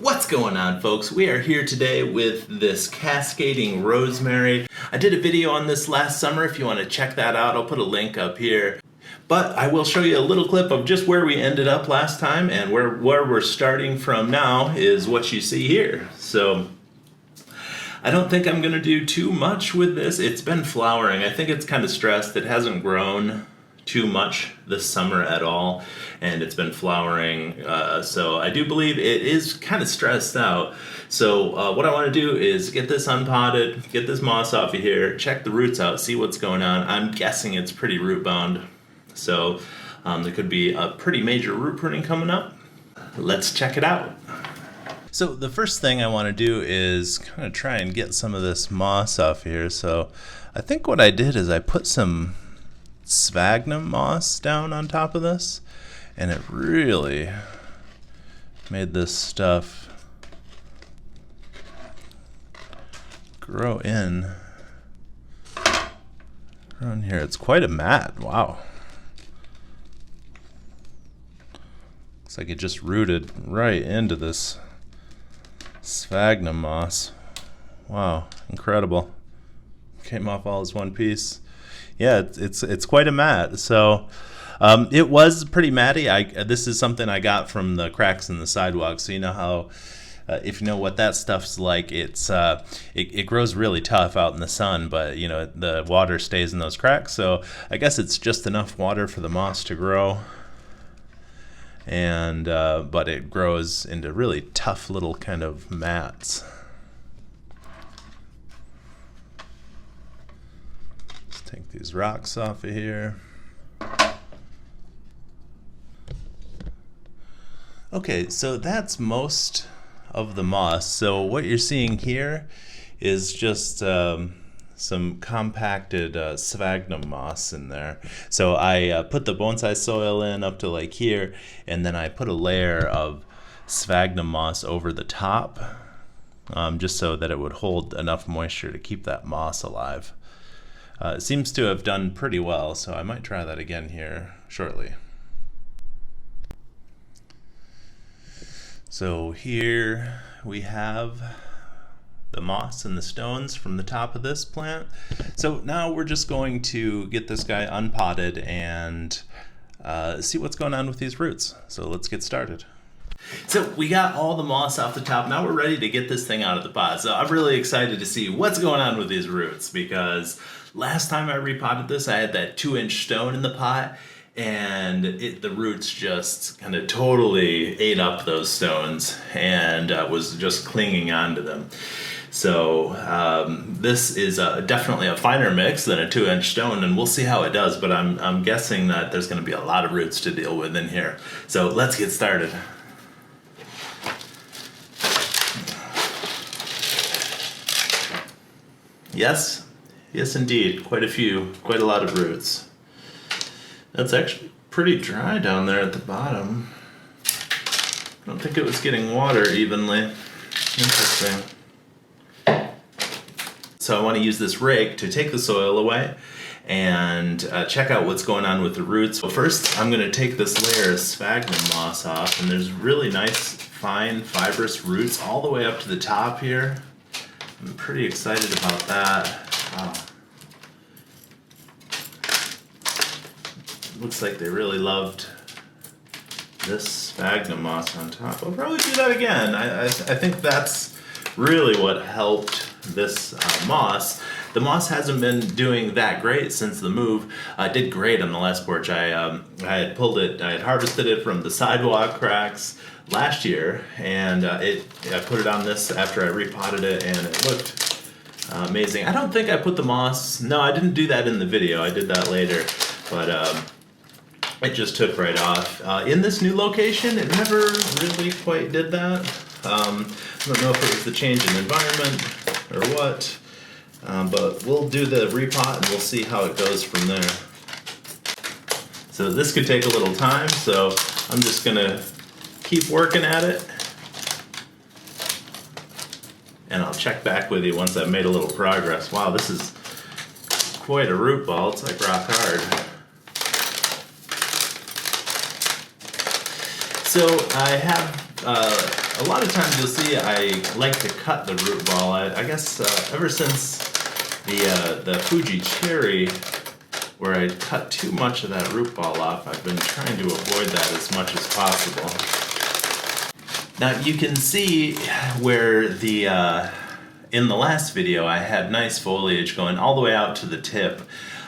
What's going on, folks? We are here today with this cascading rosemary. I did a video on this last summer. If you want to check that out, I'll put a link up here. But I will show you a little clip of just where we ended up last time, and where we're starting from now is what you see here. So I don't think I'm going to do too much with this. It's been flowering. I think it's kind of stressed. It hasn't grown too much this summer at all, and it's been flowering, so I do believe it is kind of stressed out. So what I want to do is get this unpotted, get this moss off of here, check the roots out, see what's going on. I'm guessing it's pretty root bound, so there could be a pretty major root pruning coming up. Let's check it out. So the first thing I want to do is kind of try and get some of this moss off here. So I think what I did is I put some sphagnum moss down on top of this, and it really made this stuff grow in here. It's quite a mat. Wow. Looks like it just rooted right into this sphagnum moss. Wow, incredible. Came off all as one piece. Yeah, it's quite a mat. So it was pretty matty. This is something I got from the cracks in the sidewalk. So you know how, if you know what that stuff's like, it grows really tough out in the sun, but you know the water stays in those cracks. So I guess it's just enough water for the moss to grow, and but it grows into really tough little kind of mats. Take these rocks off of here. Okay, so that's most of the moss. So what you're seeing here is just some compacted sphagnum moss in there. So I put the bonsai soil in up to like here, and then I put a layer of sphagnum moss over the top, just so that it would hold enough moisture to keep that moss alive. It seems to have done pretty well, so I might try that again here shortly. So here we have the moss and the stones from the top of this plant. So now we're just going to get this guy unpotted and see what's going on with these roots. So let's get started. So we got all the moss off the top. Now we're ready to get this thing out of the pot. So I'm really excited to see what's going on with these roots, because last time I repotted this, I had that 2-inch stone in the pot, and the roots just kind of totally ate up those stones and was just clinging onto them. So this is definitely a finer mix than a 2-inch stone, and we'll see how it does, but I'm guessing that there's going to be a lot of roots to deal with in here. So let's get started. Yes indeed, quite a lot of roots. That's actually pretty dry down there at the bottom. I don't think it was getting water evenly. Interesting. So I want to use this rake to take the soil away and check out what's going on with the roots. So first I'm going to take this layer of sphagnum moss off, and there's really nice fine fibrous roots all the way up to the top here. I'm pretty excited about that. Wow. Looks like they really loved this sphagnum moss on top. I'll probably do that again. I think that's really what helped this moss. The moss hasn't been doing that great since the move. I did great on the last porch. I had pulled it, I had harvested it from the sidewalk cracks last year, and I put it on this after I repotted it, and it looked amazing. I don't think I put the moss, no, I didn't do that in the video, I did that later, but it just took right off. In this new location, it never really quite did that. I don't know if it was the change in environment or what, but we'll do the repot and we'll see how it goes from there. So this could take a little time, so I'm just gonna keep working at it, and I'll check back with you once I've made a little progress. Wow, this is quite a root ball. It's like rock hard. So I have a lot of times you'll see I like to cut the root ball. I guess ever since the Fuji cherry, where I cut too much of that root ball off, I've been trying to avoid that as much as possible. Now you can see where the in the last video I had nice foliage going all the way out to the tip.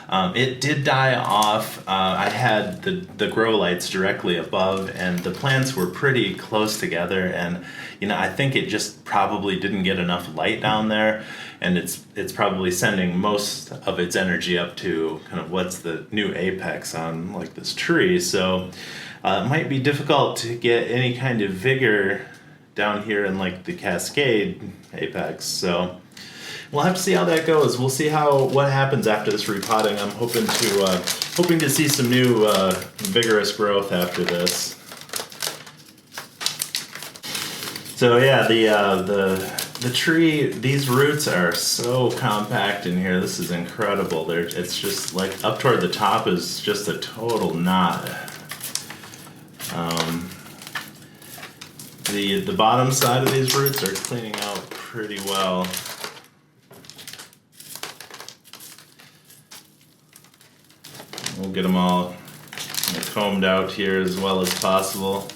It did die off. I had the grow lights directly above, and the plants were pretty close together, and I think it just probably didn't get enough light down there, and it's probably sending most of its energy up to kind of what's the new apex on like this tree. So it might be difficult to get any kind of vigor down here in like the Cascade apex. So we'll have to see how that goes. We'll see what happens after this repotting. I'm hoping to see some new vigorous growth after this. So yeah, the tree, these roots are so compact in here. This is incredible. It's just like up toward the top is just a total knot. The bottom side of these roots are cleaning out pretty well. We'll get them all combed out here as well as possible.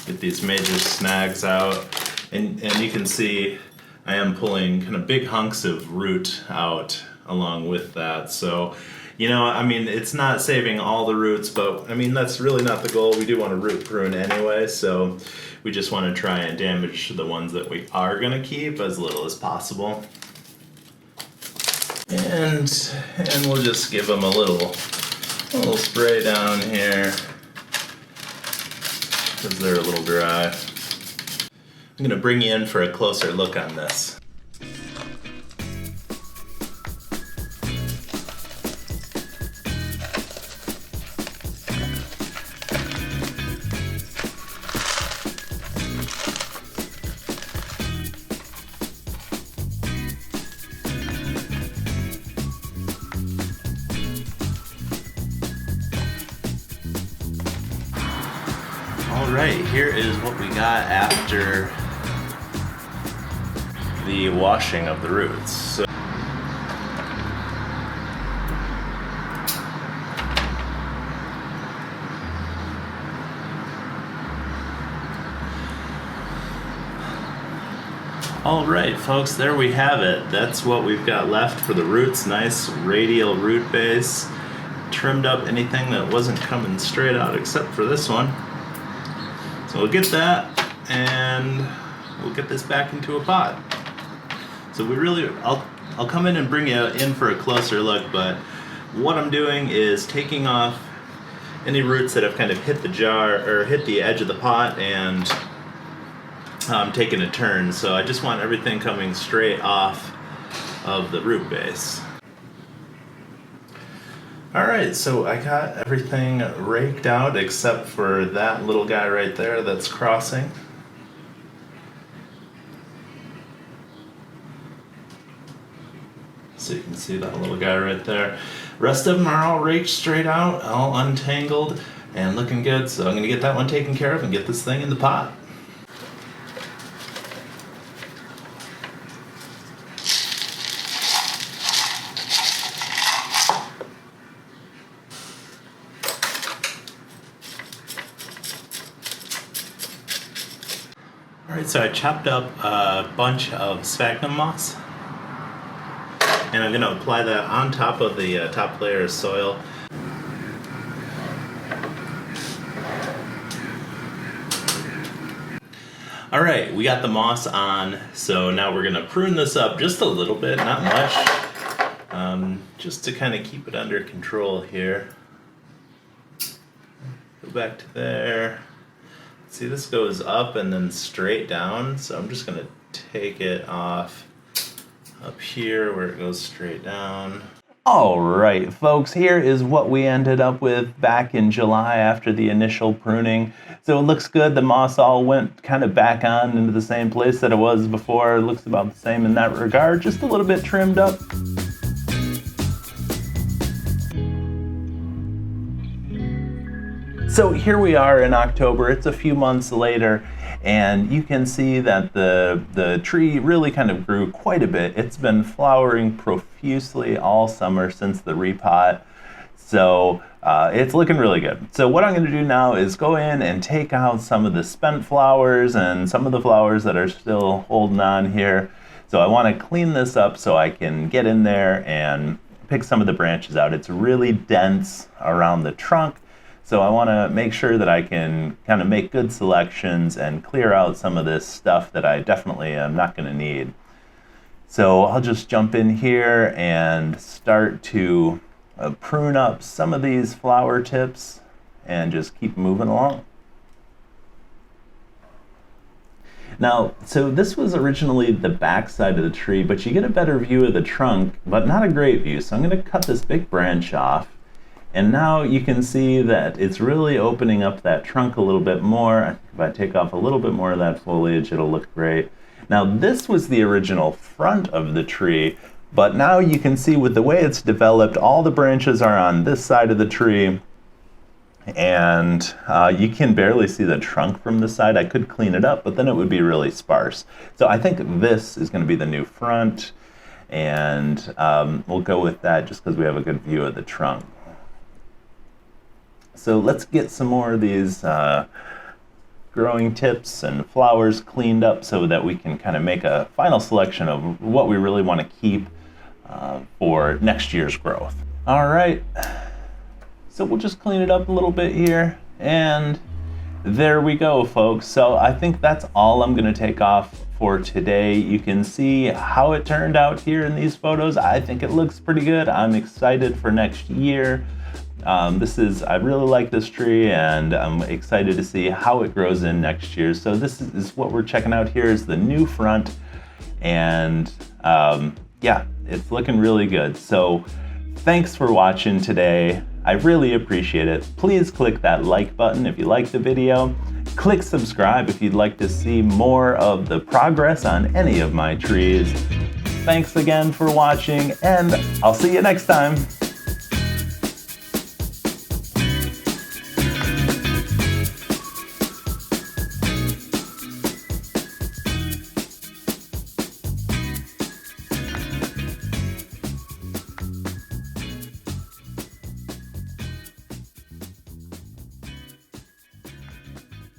Get these major snags out. And you can see I am pulling kind of big hunks of root out along with that. So, I mean, it's not saving all the roots, but I mean, that's really not the goal. We do want to root prune anyway, so we just want to try and damage the ones that we are going to keep as little as possible. And we'll just give them a little spray down here because they're a little dry. I'm going to bring you in for a closer look on this. Alright, here is what we got after the washing of the roots. So alright folks, there we have it. That's what we've got left for the roots. Nice radial root base. Trimmed up anything that wasn't coming straight out except for this one. So we'll get that, and we'll get this back into a pot. So I'll come in and bring you in for a closer look, but what I'm doing is taking off any roots that have kind of hit the jar or hit the edge of the pot, and I'm taking a turn. So I just want everything coming straight off of the root base. Alright, so I got everything raked out except for that little guy right there that's crossing. So you can see that little guy right there. Rest of them are all raked straight out, all untangled and looking good. So I'm going to get that one taken care of and get this thing in the pot. Alright, so I chopped up a bunch of sphagnum moss, and I'm going to apply that on top of the top layer of soil. Alright, we got the moss on, so now we're going to prune this up just a little bit, not much, just to kind of keep it under control here. Go back to there. See, this goes up and then straight down, so I'm just going to take it off up here where it goes straight down. Alright folks, here is what we ended up with back in July after the initial pruning. So it looks good. The moss all went kind of back on into the same place that it was before. It looks about the same in that regard, just a little bit trimmed up. So here we are in October. It's a few months later, And you can see that the tree really kind of grew quite a bit. It's been flowering profusely all summer since the repot. So it's looking really good. So what I'm going to do now is go in and take out some of the spent flowers and some of the flowers that are still holding on here. So I want to clean this up so I can get in there and pick some of the branches out. It's really dense around the trunk. So I want to make sure that I can kind of make good selections and clear out some of this stuff that I definitely am not going to need. So I'll just jump in here and start to prune up some of these flower tips and just keep moving along. Now, so this was originally the back side of the tree, but you get a better view of the trunk, but not a great view. So I'm going to cut this big branch off, and now you can see that it's really opening up that trunk a little bit more. If I take off a little bit more of that foliage, it'll look great. Now, this was the original front of the tree, but now you can see with the way it's developed, all the branches are on this side of the tree, and you can barely see the trunk from this side. I could clean it up, but then it would be really sparse. So I think this is going to be the new front, and we'll go with that just because we have a good view of the trunk. So let's get some more of these growing tips and flowers cleaned up so that we can kind of make a final selection of what we really want to keep for next year's growth. All right, so we'll just clean it up a little bit here, and there we go, folks. So I think that's all I'm going to take off for today. You can see how it turned out here in these photos. I think it looks pretty good. I'm excited for next year. I really like this tree, and I'm excited to see how it grows in next year. So this is what we're checking out here is the new front, and yeah, it's looking really good. So thanks for watching today. I really appreciate it. Please click that like button if you liked the video. Click subscribe if you'd like to see more of the progress on any of my trees. Thanks again for watching, and I'll see you next time.